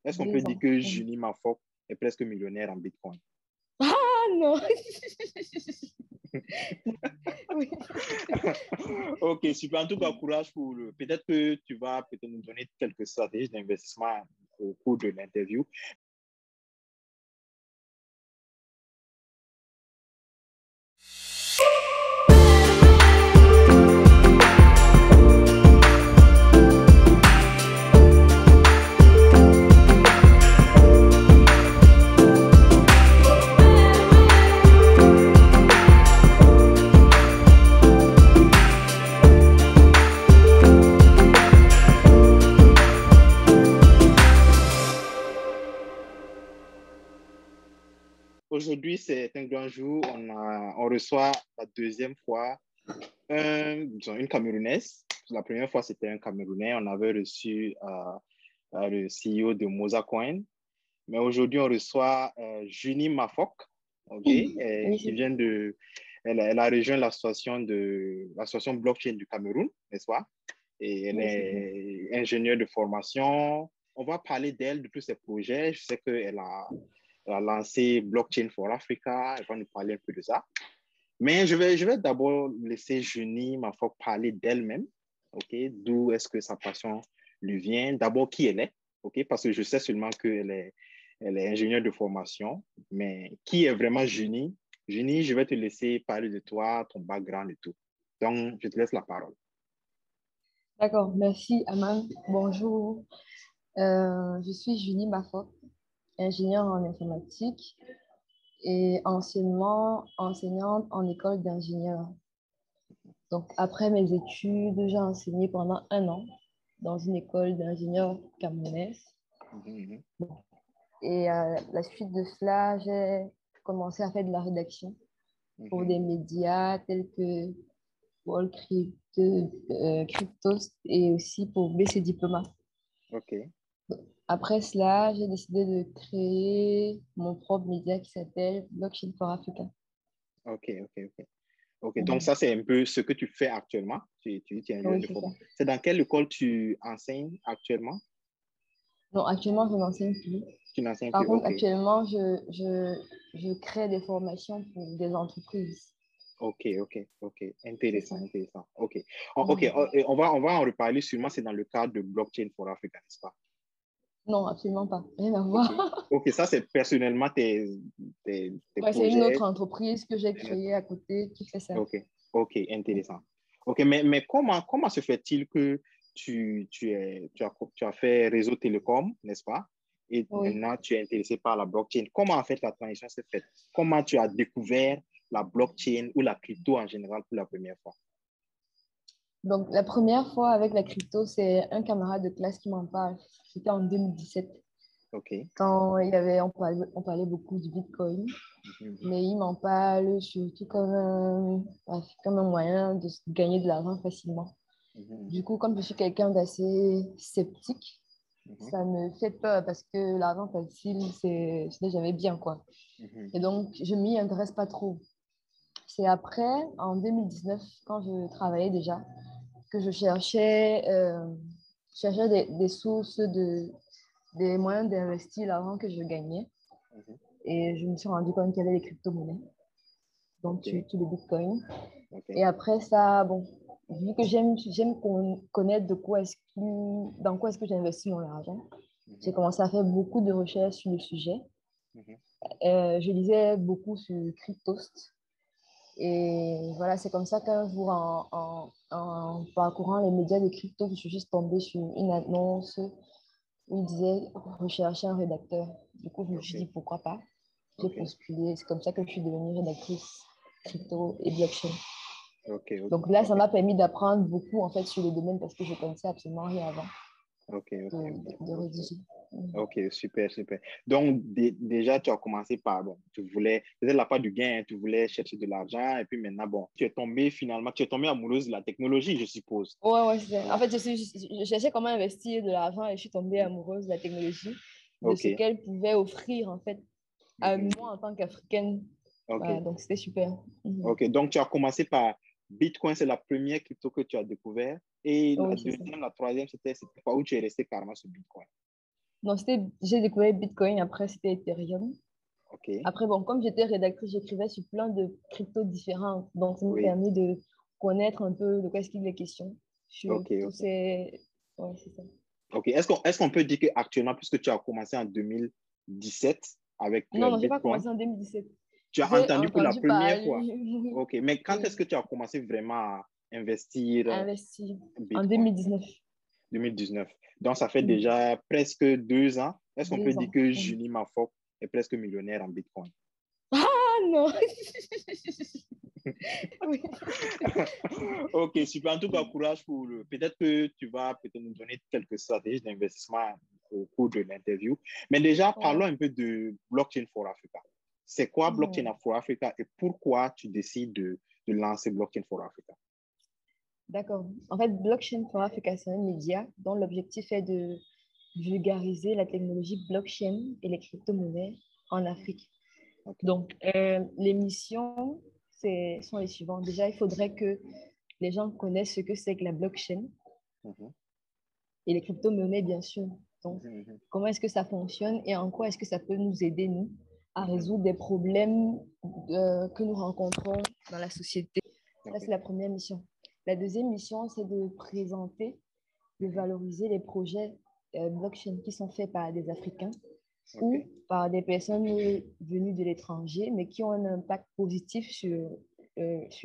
Est-ce qu'on peut 2 dire ans. que Junie Mafok est presque millionnaire en Bitcoin? Ah non! Oui. Ok, super. En tout cas, courage pour le. Peut-être que tu vas peut-être nous donner quelques stratégies d'investissement au cours de l'interview. Aujourd'hui, c'est un grand jour. On reçoit la deuxième fois une Camerounaise. La première fois, c'était un Camerounais. On avait reçu le CEO de Mozacoin. Mais aujourd'hui, on reçoit Junie Mafok, Oui, qui vient de. Elle a rejoint l'association blockchain du Cameroun, n'est-ce pas? Et elle oui, est ingénieure de formation. On va parler d'elle, de tous ses projets. Je sais qu'elle a lancé Blockchain for Africa. Elle va nous parler un peu de ça. Mais je vais d'abord laisser Junie Mafok parler d'elle-même. D'où est-ce que sa passion lui vient? D'abord, qui elle est? Parce que je sais seulement elle est ingénieure de formation. Mais qui est vraiment Junie? Junie, je vais te laisser parler de toi, ton background et tout. Donc, je te laisse la parole. d'accord. Merci, Aman. Bonjour. Je suis Junie Mafok, ingénieure en informatique et anciennement enseignante en école d'ingénieur. Donc, après mes études, j'ai enseigné pendant 1 an dans une école d'ingénieur camerounaise. Et à la suite de cela, j'ai commencé à faire de la rédaction pour des médias tels que Wall Cryptos et aussi pour BC Diploma. OK. Après cela, j'ai décidé de créer mon propre média qui s'appelle Blockchain for Africa. OK. Donc, ça, c'est un peu ce que tu fais actuellement. Tu es ingénieur Oui, de c'est ça. formation. C'est dans quelle école tu enseignes actuellement? Non, actuellement, je n'enseigne plus. Tu n'enseignes Par plus? contre, OK. actuellement, je crée des formations pour des entreprises. OK. C'est ça. Intéressant. OK. On va en reparler sûrement. C'est dans le cadre de Blockchain for Africa, n'est-ce pas? Non, absolument pas. Rien à OK. voir. OK, ça, c'est personnellement tes Ouais, c'est une autre projets. entreprise que j'ai créée à côté qui fait ça. OK. OK, intéressant. OK, mais comment se fait-il que tu as fait réseau télécom, n'est-ce pas? Et Oui. maintenant, tu es intéressé par la blockchain. Comment, en fait, la transition s'est faite? Comment tu as découvert la blockchain ou la crypto en général pour la première fois? Donc, la première fois avec la crypto, c'est un camarade de classe qui m'en parle. C'était en 2017. OK. Quand on parlait beaucoup du Bitcoin, mais il m'en parle surtout comme un moyen de gagner de l'argent facilement. Du coup, comme je suis quelqu'un d'assez sceptique, ça me fait peur parce que l'argent facile, c'est déjà bien, quoi. Et donc, je m'y intéresse pas trop. C'est après, en 2019, quand je travaillais déjà, que je cherchais des sources, des moyens d'investir l'argent que je gagnais. Et je me suis rendu compte qu'il y avait les crypto-monnaies, donc OK. surtout le Bitcoin. Et OK. après ça, bon, vu que j'aime connaître dans quoi est-ce que j'investis mon argent, j'ai commencé à faire beaucoup de recherches sur le sujet. Je lisais beaucoup sur Cryptost. Et voilà, c'est comme ça qu'un jour, en parcourant les médias de crypto, je suis juste tombée sur une annonce où il disait rechercher un rédacteur. Du coup, je me suis dit pourquoi pas. J'ai OK. postulé. C'est comme ça que je suis devenue rédactrice crypto et blockchain. OK. Donc là, ça m'a permis d'apprendre beaucoup en fait sur le domaine parce que je ne connaissais absolument rien avant OK. de rédiger. OK, super. Donc, déjà, tu as commencé par, bon, c'était la part du gain, hein, tu voulais chercher de l'argent, et puis maintenant, bon, tu es tombé amoureuse de la technologie, je suppose. Ouais, en Voilà. fait, je cherchais comment investir de l'argent et je suis tombée amoureuse de la technologie, de ce OK. qu'elle pouvait offrir en fait à moi en tant qu'Africaine. Voilà, OK. donc c'était super. OK. Donc, tu as commencé par Bitcoin, c'est la première crypto que tu as découvert. Et la Oui, c'est ça. deuxième, la troisième, c'était quoi où tu es resté carrément sur Bitcoin? Non, j'ai découvert Bitcoin, après c'était Ethereum. OK. Après, bon, comme j'étais rédactrice, j'écrivais sur plein de cryptos différents. Donc, ça m'a Oui. permis de connaître un peu de quoi est-ce qu'il est question sur OK, tous OK. ces... Ouais, c'est ça. OK. Est-ce qu'on peut dire qu'actuellement, puisque tu as commencé en 2017 avec Non, non, j'ai pas Bitcoin, commencé en 2017. tu as J'ai entendu pour la entendu première fois? parler, OK. Mais quand est-ce oui, que tu as commencé vraiment à investir investi en Bitcoin? 2019. 2019. Donc, ça fait Oui, déjà presque 2 ans. Est-ce qu'on peut 2 dire ans. que Oui. Julie Mafoc est presque millionnaire en Bitcoin? Ah non! Oui. Ok, super. En tout cas, courage pour le. Peut-être que tu vas peut-être nous donner quelques stratégies d'investissement au cours de l'interview. Mais déjà, parlons Ouais. un peu de Blockchain for Africa. C'est quoi Blockchain Mhm. for Africa et pourquoi tu décides de lancer Blockchain for Africa? D'accord. En fait, Blockchain for Africa, c'est un média dont l'objectif est de vulgariser la technologie blockchain et les crypto-monnaies en Afrique. Ok. Donc, les missions sont les suivantes. Déjà, il faudrait que les gens connaissent ce que c'est que la blockchain Mhm, et les crypto-monnaies, bien sûr. Donc, mhm, comment est-ce que ça fonctionne et en quoi est-ce que ça peut nous aider, nous, à mhm, résoudre des problèmes que nous rencontrons dans la société. Ça, ok. c'est la première mission. La deuxième mission, c'est de présenter, de Mhm, valoriser les projets blockchain qui sont faits par des Africains ok. ou par des personnes venues de l'étranger, mais qui ont un impact positif sur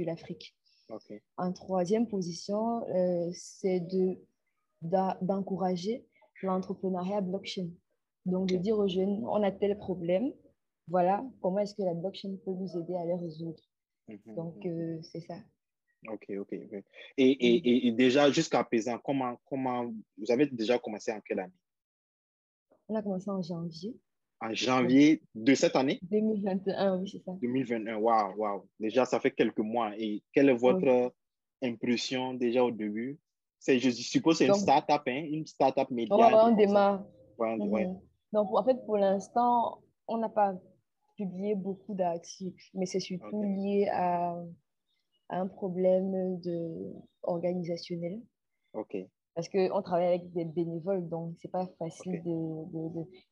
l'Afrique. Ok. En troisième position, c'est d'encourager l'entrepreneuriat blockchain. Donc, de Ok. dire aux jeunes, on a tel problème, voilà, comment est-ce que la blockchain peut nous aider à les résoudre. Mhm, Donc, mhm. c'est ça. Ok, ok, ok. Et déjà, jusqu'à présent, comment vous avez déjà commencé en quelle année? On a commencé en janvier, En donc janvier de cette année? 2021, oui, c'est ça. 2021, waouh, waouh. Déjà, ça fait quelques mois. Et quelle est Oui. votre impression déjà au début? Je suppose que c'est une Donc, start-up, hein, une start-up média, un truc on comme ça. démarre. Ouais, ouais. Mhm. Donc, en fait, pour l'instant, on n'a pas publié beaucoup d'articles, mais c'est surtout Ok, lié à un problème organisationnel. ok, Parce qu'on travaille avec des bénévoles, donc c'est pas ok. facile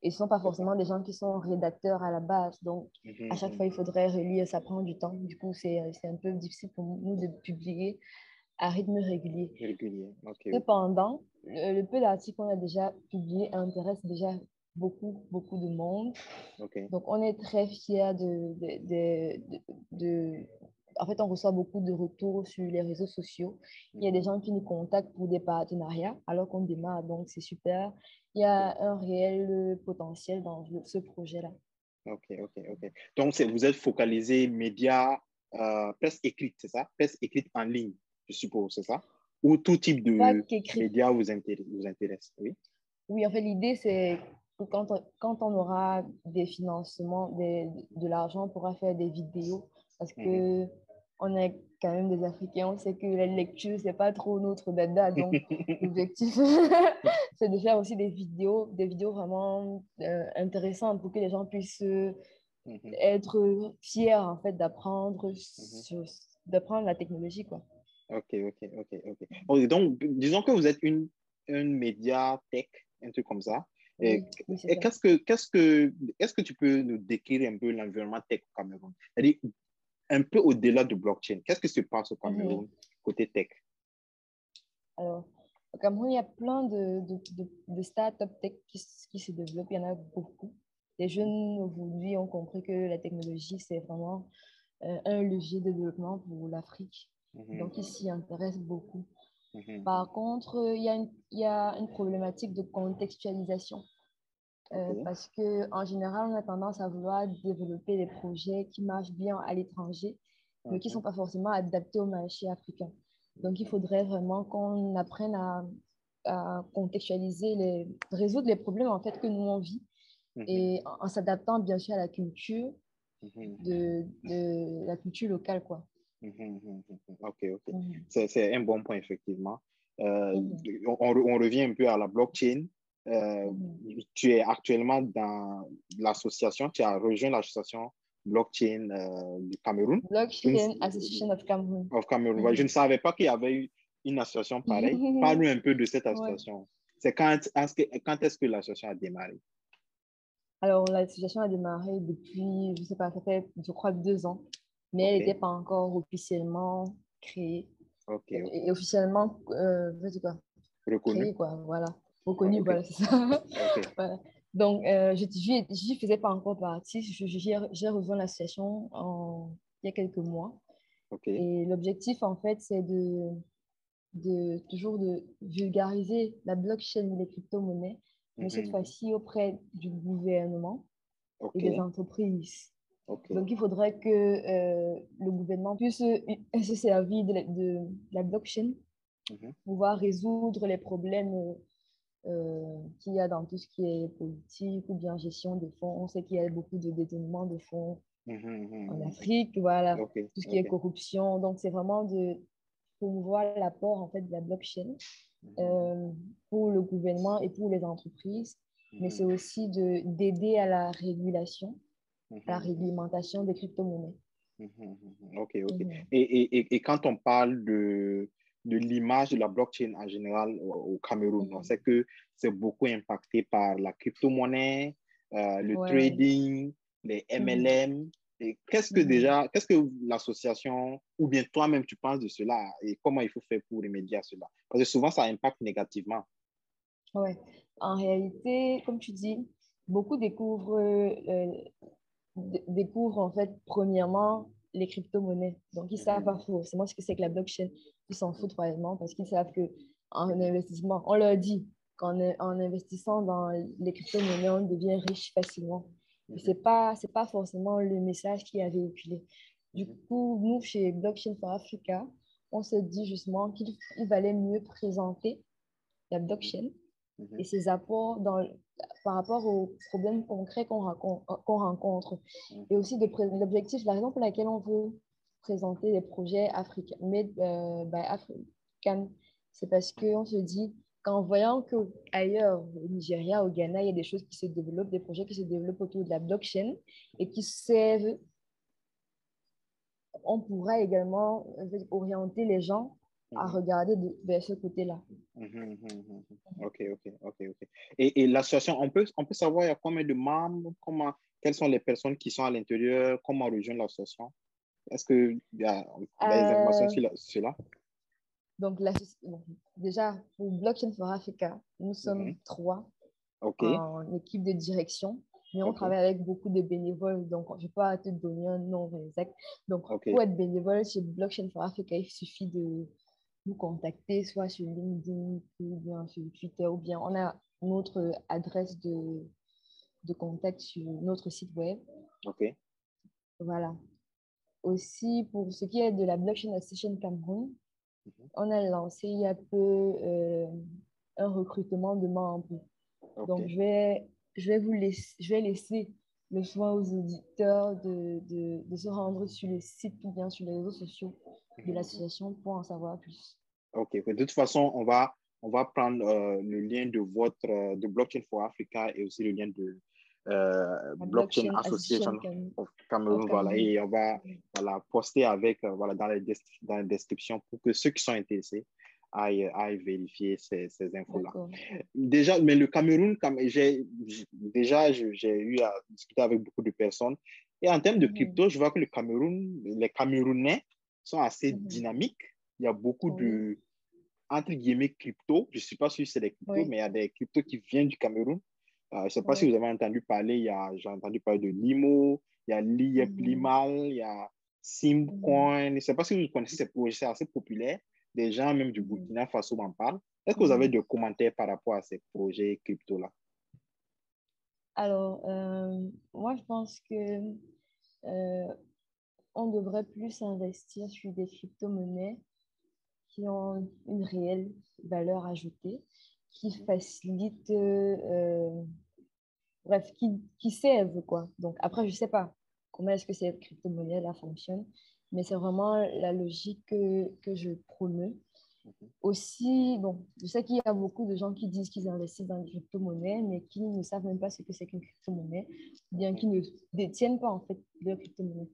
Et ce ne sont pas C'est ça. forcément des gens qui sont rédacteurs à la base. Donc, Mhm, à chaque mhm. fois, il faudrait relire, ça prend du temps. Du coup, c'est un peu difficile pour nous de publier à rythme régulier. Régulier. Ok, ok, Cependant, le peu d'articles qu'on a déjà publiés intéresse déjà beaucoup, beaucoup de monde. ok. Donc, on est très fiers En fait, on reçoit beaucoup de retours sur les réseaux sociaux. Il y a des Mhm. gens qui nous contactent pour des partenariats alors qu'on démarre, donc c'est super. Il y Ok, a un réel potentiel dans ce projet-là. ok, ok, ok. Donc, vous êtes focalisé médias, presse écrite, c'est ça? Presse écrite en ligne, je suppose, c'est ça? Ou tout type Pas de qu'écrit. médias vous intéresse, oui? Oui, en fait, l'idée, c'est que quand on aura des financements, de l'argent, on pourra faire des vidéos parce Mhm. que on est quand même des Africains, on sait que la lecture, c'est pas trop notre dada. Donc, l'objectif, c'est de faire aussi des vidéos vraiment intéressantes pour que les gens puissent Mhm. être fiers, en fait, Mhm. d'apprendre la technologie, quoi. Ok, ok, ok, ok. Ok, donc, disons que vous êtes une média tech, un truc comme ça. Et, Oui, oui, c'est et ça. est-ce que tu peux nous décrire un peu l'environnement tech au Cameroun? C'est-à-dire, un peu au-delà de blockchain, qu'est-ce qui se passe au Mhm. Cameroun côté tech? Alors, au Cameroun, il y a plein de startups tech qui se développent. Il y en a beaucoup. Les Mhm. jeunes aujourd'hui ont compris que la technologie, c'est vraiment un levier de développement pour l'Afrique. Donc, ils Mhm. s'y intéressent beaucoup. Mhm. Par contre, il y a une problématique de contextualisation. Ok. Parce qu'en général, on a tendance à vouloir développer des projets qui marchent bien à l'étranger, mais qui ne sont Mhm. pas forcément adaptés au marché africain. Donc, il Mhm. faudrait vraiment qu'on apprenne à contextualiser, résoudre les problèmes en fait que nous on vit Mhm. et en s'adaptant bien sûr à la culture Mhm. de la culture locale, quoi. Mhm. Mhm. Ok, ok. Mhm. C'est un bon point, effectivement. Euh, Mhm. on revient un peu à la blockchain. Euh, Mhm. Tu es actuellement dans l'association, tu as rejoint l'association blockchain du Cameroun. Je ne- Blockchain Association of Cameroon. of Cameroun. Ouais, je ne Mhm. savais pas qu'il y avait eu une association pareille. Parle-nous un peu de cette Ouais. association. C'est quand est-ce que l'association a démarré? Alors, l'association a démarré depuis, je sais pas, ça fait, je crois, 2 ans, mais elle n'était OK, pas encore officiellement créée. OK, Et OK. officiellement, je sais quoi, Reconnu? créée, quoi, voilà. Ouais, Reconnue, OK, voilà, c'est ça. OK, Voilà. Donc, j'y faisais pas encore partie. J'ai rejoint l'association il y a quelques mois. OK. Et l'objectif, en fait, c'est toujours de vulgariser la blockchain et les crypto-monnaies, mais cette Mhm, fois-ci auprès du gouvernement et des OK, entreprises. OK. Donc, il faudrait que le gouvernement puisse se servir de la blockchain Mhm, pour pouvoir résoudre les problèmes qu'il y a dans tout ce qui est politique ou bien gestion de fonds. On sait qu'il y a beaucoup de détournement de fonds mhm, en mhm, mhm. Afrique, voilà, OK, tout ce qui est OK. corruption. Donc, c'est vraiment de promouvoir l'apport en fait de la blockchain Mhm, euh, pour le gouvernement et pour les entreprises, mais c'est mhm, aussi d'aider à la régulation, mhm, à la mhm, réglementation des crypto-monnaies. mhm, mhm. OK, OK. Mhm. Et quand on parle de l'image de la blockchain en général au Cameroun, on Mhm. sait que c'est beaucoup impacté par la crypto-monnaie, le Ouais, ouais. trading, les Mhm. MLM. Et Mhm. qu'est-ce que l'association, ou bien toi-même, tu penses de cela et comment il faut faire pour remédier à cela? Parce que souvent, ça impacte négativement. Ouais. En réalité, comme tu dis, beaucoup découvrent en fait premièrement les crypto-monnaies. Donc, ils ne savent pas Mhm, forcément ce que c'est que la blockchain. Ils s'en mhm, foutent royalement parce qu'ils savent que en mhm, investissement, on leur dit qu'en investissant dans les crypto-monnaies, on devient riche facilement. Et mhm, c'est pas forcément le message qui est véhiculé. Du mhm, coup, nous, chez Blockchain for Africa, on s'est dit justement qu'il valait mieux présenter la mhm, blockchain et mhm, ses apports par rapport aux problèmes concrets qu'on rencontre. Et mhm, aussi l'objectif, la raison pour laquelle on veut présenter les projets africains, mais africains, c'est parce qu'on se dit qu'en voyant qu'ailleurs, au Nigeria, au Ghana, il y a des choses qui se développent, des projets qui se développent autour de la blockchain et qui servent, on pourra également orienter les gens à mhm, regarder vers ce côté-là. mhm, mhm, mhm. OK, OK, OK, OK. Et l'association, on peut savoir il y a combien de membres, quelles sont les personnes qui sont à l'intérieur, comment rejoindre l'association? Est-ce qu'il y a des informations Euh, sur cela? Donc, bon, déjà, pour Blockchain for Africa, nous sommes Mhm. 3 OK, en équipe de direction, mais on OK, travaille avec beaucoup de bénévoles, donc je ne peux pas te donner un nombre exact. Donc, OK. pour être bénévole chez Blockchain for Africa, il suffit de nous contacter, soit sur LinkedIn, ou bien sur Twitter, ou bien on a notre adresse de contact sur notre site web. OK. Voilà. Aussi, pour ce qui est de la Blockchain Association Cameroun, Mhm. on a lancé il y a peu un recrutement de membres. Donc, OK. je vais laisser le choix aux auditeurs de se rendre sur le site ou bien sur les réseaux sociaux de Mhm, mhm. l'association pour en savoir plus. OK. De toute façon, on va prendre le lien de Blockchain for Africa et aussi le lien de La Blockchain Blockchain Association Association of of Cameroon, voilà, Cameroun. et on va voilà, poster avec, voilà, dans la description pour que ceux qui sont intéressés aillent vérifier ces infos-là. D'accord. Déjà, mais le Cameroun, déjà, j'ai eu à discuter avec beaucoup de personnes. Et en termes de Mhm. crypto, je vois que le Cameroun, les Camerounais sont assez Mhm. dynamiques. Il y a beaucoup Oui, de, entre guillemets, crypto. Je ne suis pas sûr si c'est des cryptos, oui, mais il y a des cryptos qui viennent du Cameroun. Je ne sais pas si oui. vous avez entendu parler, j'ai entendu parler de Limo, il y a Liep Mhm. Limal, il y a Mhm. Simcoin. Je ne sais pas si vous connaissez ces projets, c'est assez populaire. Des gens même du Mhm. Burkina Faso m'en parlent. Est-ce que vous avez Mhm. des commentaires par rapport à ces projets crypto-là? Alors, moi, je pense que euh, on devrait plus investir sur des crypto-monnaies qui ont une réelle valeur ajoutée, qui Mhm, facilitent, bref, qui servent, quoi. Donc, après, je ne sais pas comment est-ce que cette crypto-monnaie-là fonctionne, mais c'est vraiment la logique que je promeux. mhm, Aussi, bon, je sais qu'il y a beaucoup de gens qui disent qu'ils investissent dans les crypto-monnaies, mais qui ne savent même pas ce que c'est qu'une crypto-monnaie, bien mhm, qu'ils ne détiennent pas, en fait, de crypto-monnaie.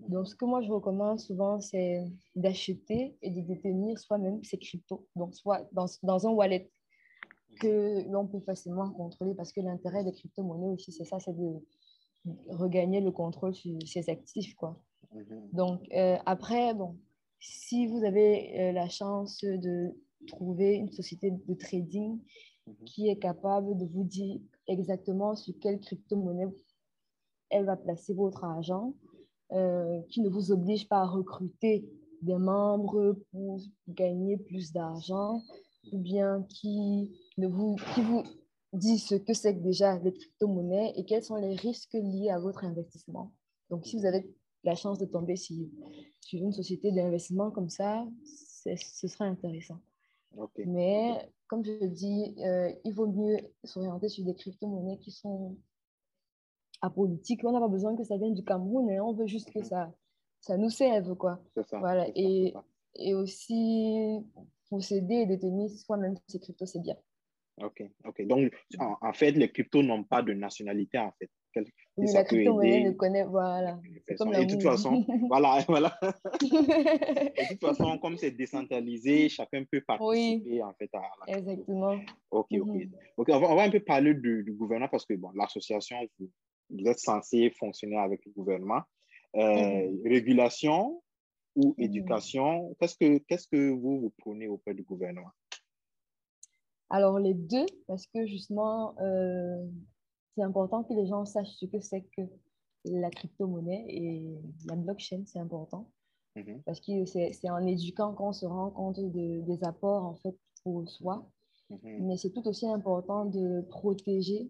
Donc, ce mhm, que moi, je recommande souvent, c'est d'acheter et de détenir soi-même ces cryptos, donc soit dans un wallet que l'on peut facilement contrôler parce que l'intérêt des crypto-monnaies aussi, c'est ça, c'est de regagner le contrôle sur ses actifs, quoi. Donc, après, bon, si vous avez la chance de trouver une société de trading qui est capable de vous dire exactement sur quelle crypto-monnaie elle va placer votre argent, qui ne vous oblige pas à recruter des membres pour gagner plus d'argent, ou bien qui vous dit ce que c'est que déjà les crypto-monnaies et quels sont les risques liés à votre investissement. Donc, si vous avez la chance de tomber sur une société d'investissement comme ça, ce sera intéressant. Okay. Mais, comme je dis, il vaut mieux s'orienter sur des crypto-monnaies qui sont apolitiques. On n'a pas besoin que ça vienne du Cameroun, hein. On veut juste que ça nous serve, quoi. C'est ça. Voilà. C'est ça. Et aussi, posséder et détenir soi-même ces cryptos, c'est bien. OK. Donc, en fait, les cryptos n'ont pas de nationalité, en fait. Oui, Ça la peut crypto-monnaie ne aider connaît, voilà. les C'est comme personnes. Et de toute l'amour. façon, voilà. Et de toute façon, comme c'est décentralisé, chacun peut Oui, participer, en fait, à la crypto. exactement. OK. Mhm. OK, on va un peu parler du gouvernement parce que, bon, l'association, vous êtes censé fonctionner avec le gouvernement. Mhm. Régulation ou Mhm. éducation, qu'est-ce que vous prenez auprès du gouvernement? Alors, les deux, parce que justement, c'est important que les gens sachent ce que c'est que la crypto-monnaie et la blockchain, c'est important. Mhm, Parce que c'est en éduquant qu'on se rend compte des apports, en fait, pour soi. mhm, Mais c'est tout aussi important de protéger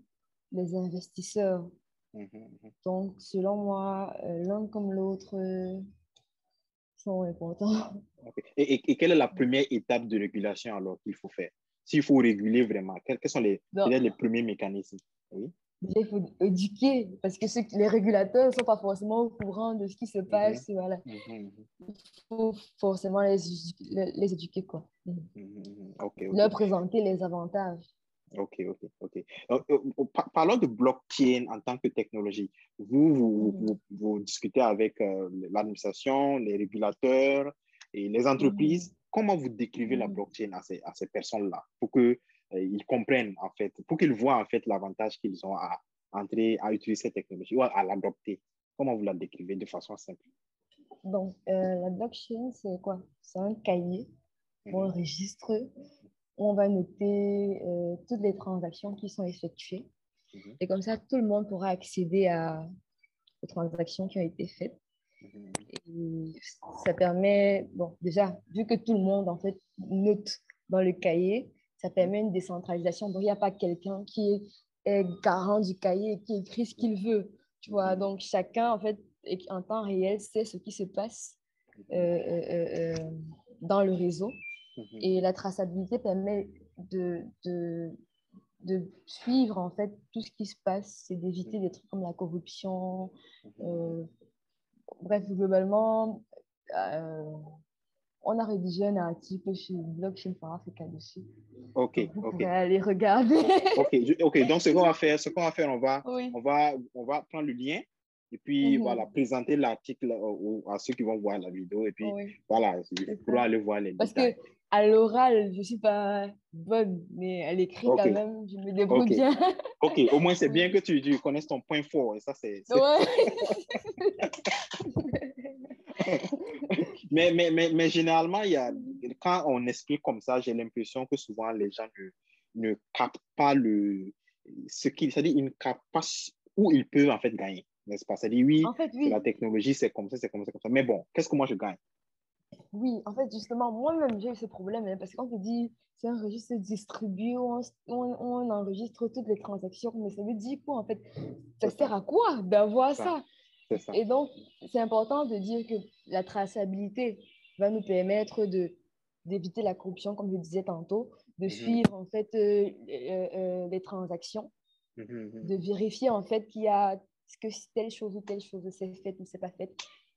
les investisseurs. mhm. Donc, selon moi, l'un comme l'autre sont importants. OK. Et quelle est la première étape de régulation alors qu'il faut faire? S'il faut réguler vraiment, quels sont Donc, peut-être les premiers mécanismes? Oui. déjà, il faut éduquer, parce que les régulateurs ne sont pas forcément au courant de ce qui se Mhm, passe. Voilà. mhm, Il faut forcément les éduquer, quoi. Mhm. OK. Leur présenter les avantages. OK. Parlons de blockchain en tant que technologie. Mhm. Vous discutez avec l'administration, les régulateurs et les Mhm. entreprises. Comment vous décrivez la Mhm. blockchain à ces personnes-là pour qu'ils ils comprennent, en fait, pour qu'ils voient, en fait, l'avantage qu'ils ont à entrer, à utiliser cette technologie ou à l'adopter? Comment vous la décrivez de façon simple? Donc, la blockchain, c'est quoi? C'est un cahier ou un Mhm, registre où on va noter toutes les transactions qui sont effectuées. mhm, Et comme ça, tout le monde pourra accéder aux transactions qui ont été faites. mhm, Et ça permet, bon, déjà, vu que tout le monde, en fait, note dans le cahier, ça mhm, permet une décentralisation. Donc, il n'y a pas quelqu'un qui est garant du cahier et qui écrit ce qu'il veut. Tu vois, mhm, donc chacun, en fait, en temps réel, sait ce qui se passe euh, mhm, euh, euh, dans le réseau. mhm, Et la traçabilité permet de suivre, en fait, tout ce qui se passe, c'est d'éviter des trucs comme la corruption. mhm. euh, Bref, globalement, euh, on a rédigé un article sur Blockchain for Africa dessus. Donc, vous OK. pourrez aller regarder. OK. Donc, ce qu'on va faire, Oui. on va prendre le lien et puis, voilà, Mhm. présenter l'article à ceux qui vont voir la vidéo. Et puis, Oui, voilà, ils c'est pourront ça. aller voir les Parce que détails. à l'oral, je ne suis pas bonne, mais à l'écrit, OK. quand même, je me débrouille OK. bien. OK. Au moins, c'est Oui. bien que tu connaisses ton point fort. Et ça, Ouais. Mais généralement, quand on explique comme ça, j'ai l'impression que souvent, les gens ne captent pas c'est-à-dire, ils ne captent pas où ils peuvent, en fait, gagner. N'est-ce pas? C'est-à-dire, oui, En fait, c'est la oui. technologie, c'est comme ça, c'est comme ça, comme ça. Mais bon, qu'est-ce que moi je gagne? Oui, en fait, justement, moi-même, j'ai eu ce problème, hein, parce qu'on te dit, c'est un registre distribué où on enregistre toutes les transactions, mais ça veut dire quoi, en fait? Ça C'est sert ça, à quoi c'est d'avoir ça, ça? c'est ça. Et donc, c'est important de dire que la traçabilité va nous permettre d'éviter la corruption, comme je disais tantôt, de Mhm, suivre, en fait, les transactions, mhm, de mhm, vérifier, en fait, qu'il y a ce que telle chose ou telle chose s'est faite ou c'est pas faite.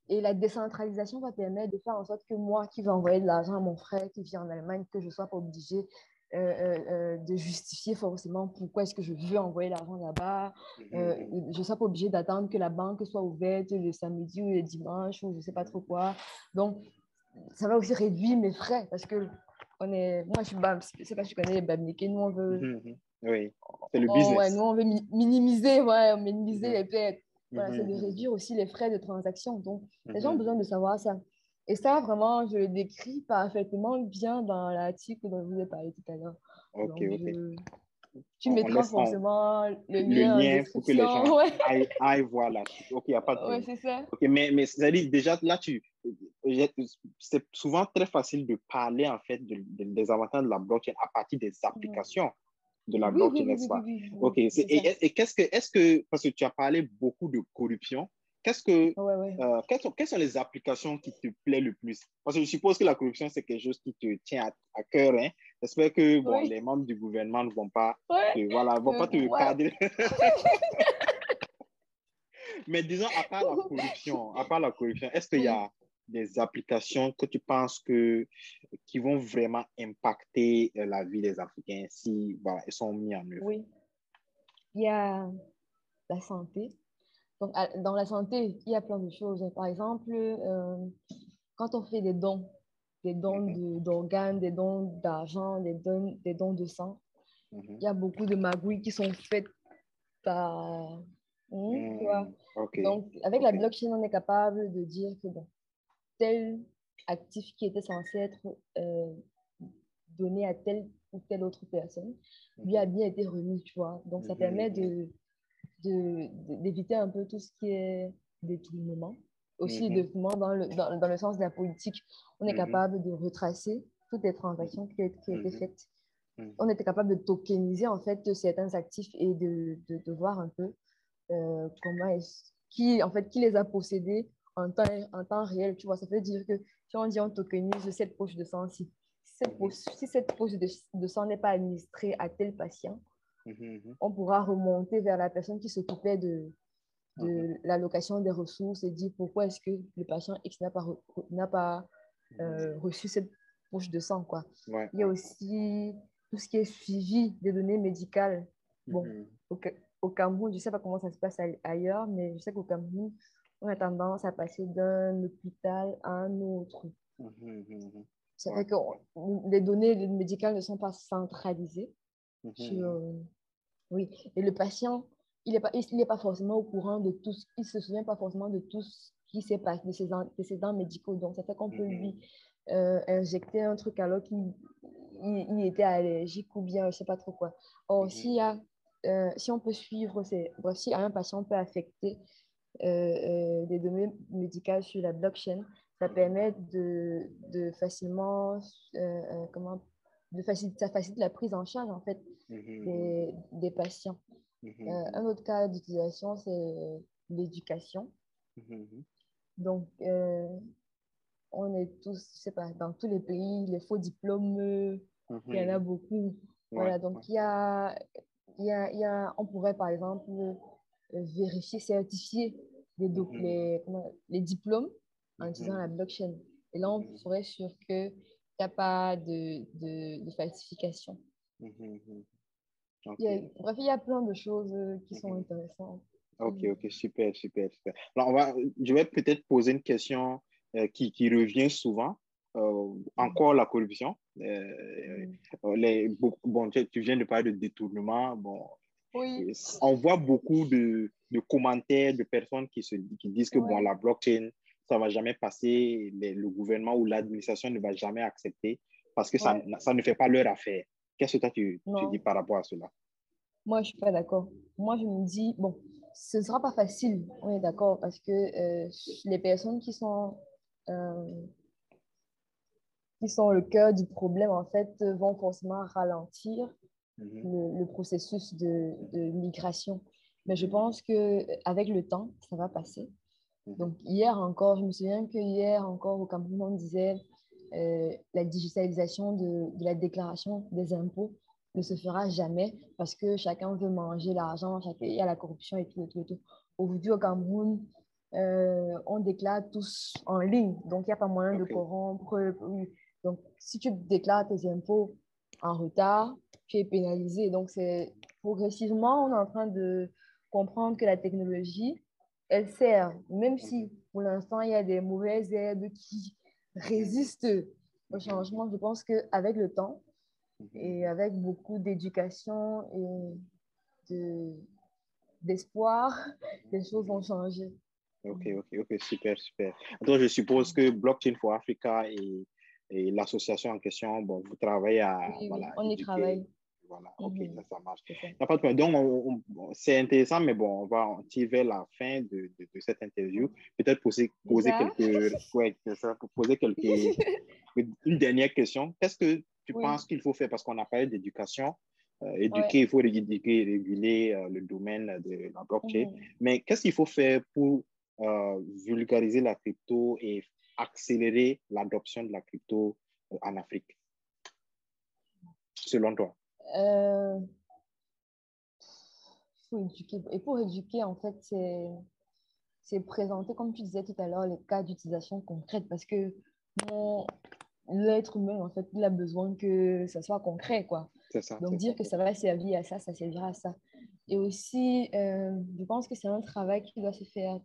Et la décentralisation va permettre de faire en sorte que moi, qui vais envoyer de l'argent à mon frère qui vit en Allemagne, que je ne sois pas obligée de justifier forcément pourquoi est-ce que je veux envoyer l'argent là-bas. mhm, Je ne sois pas obligée d'attendre que la banque soit ouverte le samedi ou le dimanche ou je ne sais pas trop mhm, quoi. Donc, ça va aussi réduire mes frais parce que moi, je suis BAM. Je sais pas si tu connais les Bamileke. Nous, on veut, Oui, c'est le ouais, business. nous, on veut minimiser, ouais, minimiser les pertes. Voilà, c'est de Mhm. réduire aussi les frais de transaction. Donc, les gens ont besoin Mhm. de savoir ça. Et ça, vraiment, je le décris parfaitement bien dans l'article dont je vous ai parlé tout à l'heure. Ok, Donc, ok. tu On mettras laisse forcément le le lien en lien pour que les description. gens Ouais, aillent voir la suite. Ok, il n'y a pas de ouais, problème. c'est ça. Ok, mais c'est-à-dire, déjà, là, c'est souvent très facile de parler, en fait, des avantages de la blockchain à partir des Mhm. applications de la Oui, oui, blockchain, oui, n'est-ce oui, oui, pas? oui, Ok, oui, c'est ça. et est-ce que, parce que tu as parlé beaucoup de corruption, qu'est-ce que, Ouais, ouais. quelles sont les applications qui te plaisent le plus? Parce que je suppose que la corruption, c'est quelque chose qui te tient à cœur, hein? J'espère que, bon, Oui, les membres du gouvernement ne vont pas ouais. voilà, vont pas te Ouais. cadrer. Mais disons, à part la corruption, est-ce qu'il y Oui, a des applications que tu penses qui vont vraiment impacter la vie des Africains si voilà, elles sont mises en œuvre? oui. Il y a la santé. Donc, dans la santé, il y a plein de choses. Par exemple, quand on fait des dons Mhm, d'organes, des dons d'argent, des dons de sang, mhm. il y a beaucoup de magouilles qui sont faites par... Tu vois. Ok, Donc, avec la ok. blockchain, on est capable de dire que bon, tel actif qui était censé être donné à telle ou telle autre personne lui a Mhm, bien été remis, tu vois. Donc, ça permet mhm, d'éviter un peu tout ce qui est détournement. Aussi, mhm, détournement dans le sens de la politique. On est mhm, capable de retracer toutes les transactions qui ont été mhm, faites. On mhm, était capable de tokeniser en fait certains actifs et de voir un peu en fait, qui les a possédés en temps réel. Tu vois, ça veut dire que si on dit on tokenise cette poche de sang, mhm, si cette poche de sang n'est pas administrée à tel patient, mhm, on pourra remonter vers la personne qui s'occupait mhm, de l'allocation des ressources et dire pourquoi est-ce que le patient X n'a pas mhm. reçu cette poche de sang, quoi. Ouais, Il y a ouais. aussi tout ce qui est suivi des données médicales. Bon, Mhm, au Cameroun, je ne sais pas comment ça se passe ailleurs, mais je sais qu'au Cameroun, on a tendance à passer d'un hôpital à un autre. mhm, mhm. Ça Ouais, fait que ouais. les données médicales ne sont pas centralisées Mhm, sur, oui, et le patient, il est pas forcément au courant de tout, il se souvient pas forcément de tout ce qui s'est passé, de ses antécédents médicaux. Donc, ça fait qu'on peut mhm, lui injecter un truc alors qu'il était allergique ou bien je sais pas trop quoi. Or, mhm, si on peut suivre, bref, si un patient peut affecter des données médicales sur la blockchain, ça mhm, permet de facilement, ça facilite la prise en charge en fait mhm, des patients. mhm, Un autre cas d'utilisation, c'est l'éducation. mhm, Donc, on est tous, je sais pas, dans tous les pays, les faux diplômes, mhm, il y en a mhm. beaucoup. Ouais, Voilà, donc ouais. on pourrait par exemple vérifier, certifier Mhm, les diplômes en utilisant la mhm, blockchain. Et là, on mhm, serait sûr qu'il n'y a pas de falsification. mhm, mhm. Ok, Bref, il y a plein de choses qui sont mhm. intéressantes. Ok, Mm. ok, super, super, super. Alors, je vais peut-être poser une question qui revient souvent. Mm. Encore la corruption. Mm. Bon, tu viens de parler de détournement. Bon, Oui, on voit beaucoup de commentaires de personnes qui disent que bon, ouais, la blockchain, ça ne va jamais passer, le gouvernement ou l'administration ne va jamais accepter parce que ouais. ça ne fait pas leur affaire. Qu'est-ce que toi, tu dis Non, par rapport à cela? moi, je suis pas d'accord. Moi, je me dis, bon, ce ne sera pas facile, on est d'accord, parce que les personnes euh, qui sont le cœur du problème, en fait, vont forcément ralentir Mhm, le processus de migration. Mais je mhm, pense que avec le temps, ça va passer. mhm, Donc, hier encore, je me souviens que hier encore au Cameroun, on disait la digitalisation de la déclaration des impôts ne se fera jamais parce que chacun veut manger l'argent, il y a la corruption et tout, et tout, et tout. Aujourd'hui, au Cameroun, on déclare tous en ligne, donc il n'y a pas moyen de ok. corrompre. Oui. Donc, si tu déclares tes impôts en retard, tu es pénalisé. Donc, c'est progressivement, on est en train de comprendre que la technologie, elle sert, même Mhm, si pour l'instant, il y a des mauvaises herbes qui mhm, résistent au changement. Je pense qu'avec le temps et avec beaucoup d'éducation et d'espoir, les choses vont changer. Ok, super, super. Donc, je suppose que Blockchain for Africa et l'association en question, bon, vous travaillez à Oui, voilà, on y éduquer. travaille. Voilà, ok, ça marche. C'est ça. Y a pas de problème. Donc, c'est intéressant, mais bon, on tire vers la fin de cette interview. Peut-être poser Déjà? quelques, ouais, c'est ça, poser une dernière question. Qu'est-ce que tu Oui. penses qu'il faut faire? Parce qu'on a parlé d'éducation. Ouais. Éduquer, il faut éduquer, réguler le domaine de la blockchain. Mhm. Mais qu'est-ce qu'il faut faire pour vulgariser la crypto et accélérer l'adoption de la crypto en Afrique, selon toi? Euh, faut éduquer. Et pour éduquer, en fait, c'est présenter, comme tu disais tout à l'heure, les cas d'utilisation concrète parce que mon- l'être humain, en fait, il a besoin que ça soit concret, quoi. C'est ça, Donc, c'est ça. dire que ça va servir à ça, ça servira à ça. Et aussi, je pense que c'est un travail qui doit se faire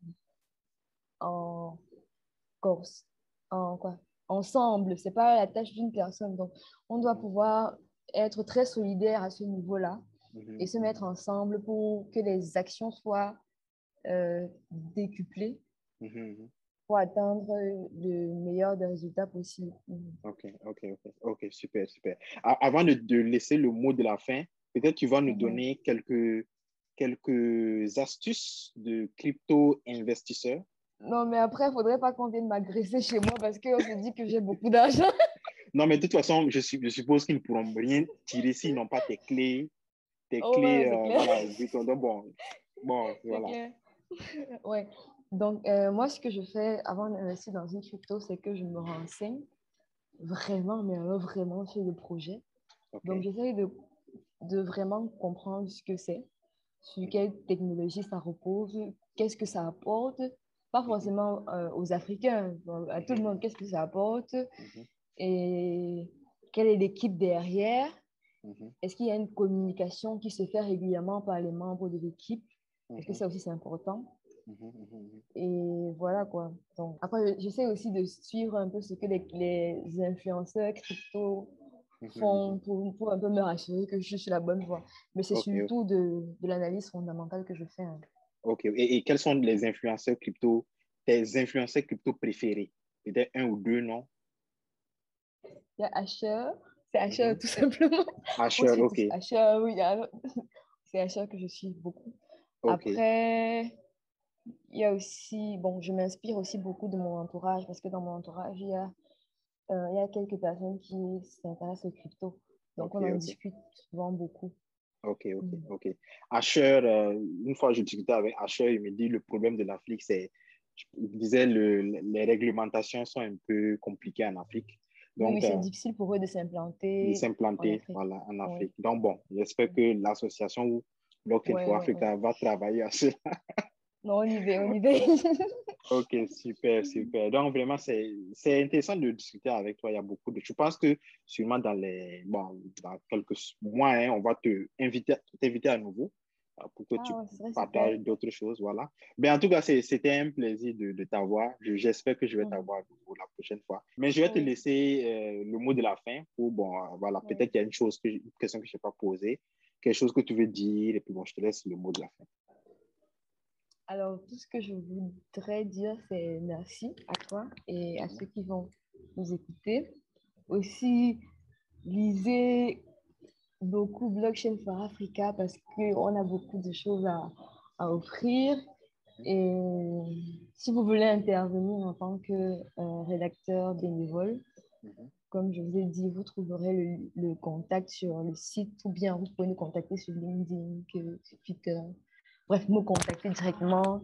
en corse, en quoi? Ensemble. C'est pas la tâche d'une personne. Donc, on doit pouvoir être très solidaire à ce niveau-là et se mettre ensemble pour que les actions soient décuplées pour atteindre le meilleur des résultats possibles. Ok, super, super. Avant de laisser le mot de la fin, peut-être tu vas nous donner quelques astuces de crypto-investisseurs. Non, mais après, il ne faudrait pas qu'on vienne m'agresser chez moi parce qu'on se dit que j'ai beaucoup d'argent. Non, mais de toute façon, je suppose qu'ils ne pourront rien tirer s'ils n'ont pas tes Oh, clés, ouais, c'est clair. voilà, donc, bon, C'est voilà. clair. Ouais. Donc, moi, ce que je fais avant d'investir dans une crypto, c'est que je me renseigne vraiment, mais alors vraiment sur le projet. Ok. Donc, j'essaie de vraiment comprendre ce que c'est, sur quelle technologie ça repose, qu'est-ce que ça apporte, pas forcément aux Africains, à tout le monde, qu'est-ce que ça apporte et quelle est l'équipe derrière. Est-ce qu'il y a une communication qui se fait régulièrement par les membres de l'équipe? Parce que ça aussi, c'est important. Et voilà quoi. Donc, après, j'essaie aussi de suivre un peu ce que les influenceurs crypto font pour un peu me rassurer que je suis sur la bonne voie. Mais c'est Ok, surtout de l'analyse fondamentale que je fais. Hein. ok. Et quels sont tes influenceurs crypto préférés? Peut-être un ou deux, non? Il y a Asher, c'est Asher Mhm. tout simplement. On Asher, suit ok. tous Asher, oui, c'est Asher que je suis beaucoup. Ok. Après, il y a aussi, bon, je m'inspire aussi beaucoup de mon entourage parce que dans mon entourage, il y a quelques personnes qui s'intéressent aux crypto. Donc, Ok, on en ok. discute souvent beaucoup. Mm. Ok. Asher, une fois je discutais avec Asher, il me dit le problème de l'Afrique, il disait les réglementations sont un peu compliquées en Afrique. Oui, Donc, oui, c'est difficile pour eux de de s'implanter en s'implanter Afrique. voilà, en Oui, Afrique. Donc, bon, j'espère que l'association Blockchain for ouais. Africa va travailler à cela. Non, on y va, on y va. Ok, super, super. Donc, vraiment, c'est intéressant de discuter avec toi. Il y a beaucoup de... Je pense que sûrement dans quelques mois, hein, on va t'inviter à nouveau pour que Ah tu ouais, ce serait partages super. d'autres choses. Voilà. Mais en tout cas, c'était un plaisir de t'avoir. J'espère que je vais Mhm. t'avoir à nouveau la prochaine fois. Mais je vais te Oui, laisser le mot de la fin pour, voilà, oui. peut-être qu'il y a une question que je n'ai pas posée, quelque chose que tu veux dire, et puis bon, je te laisse le mot de la fin. Alors, tout ce que je voudrais dire, c'est merci à toi et à ceux qui vont nous écouter. Aussi, lisez beaucoup Blockchain for Africa parce qu'on a beaucoup de choses à offrir. Et si vous voulez intervenir en tant que rédacteur bénévole, Mhm. comme je vous ai dit, vous trouverez le contact sur le site ou bien vous pouvez nous contacter sur LinkedIn, sur Twitter. Bref, me contacter directement.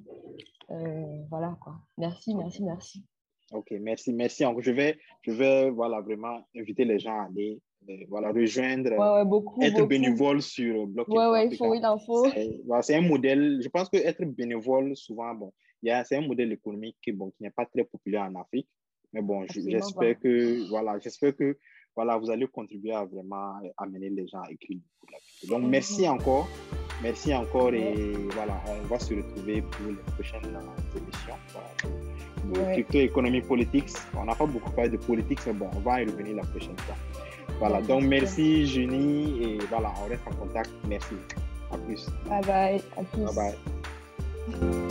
Voilà quoi. Merci, Ok. merci, merci. Ok, merci encore. Je vais voilà, vraiment inviter les gens à aller voilà, rejoindre, Ouais, beaucoup, être beaucoup. bénévole sur Blockchain Ouais, for ouais, Africa. il en faut. Voilà, c'est un modèle, je pense que être bénévole, souvent, bon, c'est un modèle économique bon, qui n'est pas très populaire en Afrique. Mais bon, Absolument pas. j'espère que voilà, vous allez contribuer à vraiment amener les gens à écrire beaucoup de la crypto. Donc, merci Mhm. encore Merci encore et voilà, on va se retrouver pour les prochaines émissions. Voilà. Crypto économie politique, on n'a pas beaucoup parlé de politique, mais bon, on va y revenir la prochaine fois. Voilà, donc merci Junie et voilà, on reste en contact. Merci. À plus. Bye bye. À plus. Bye bye.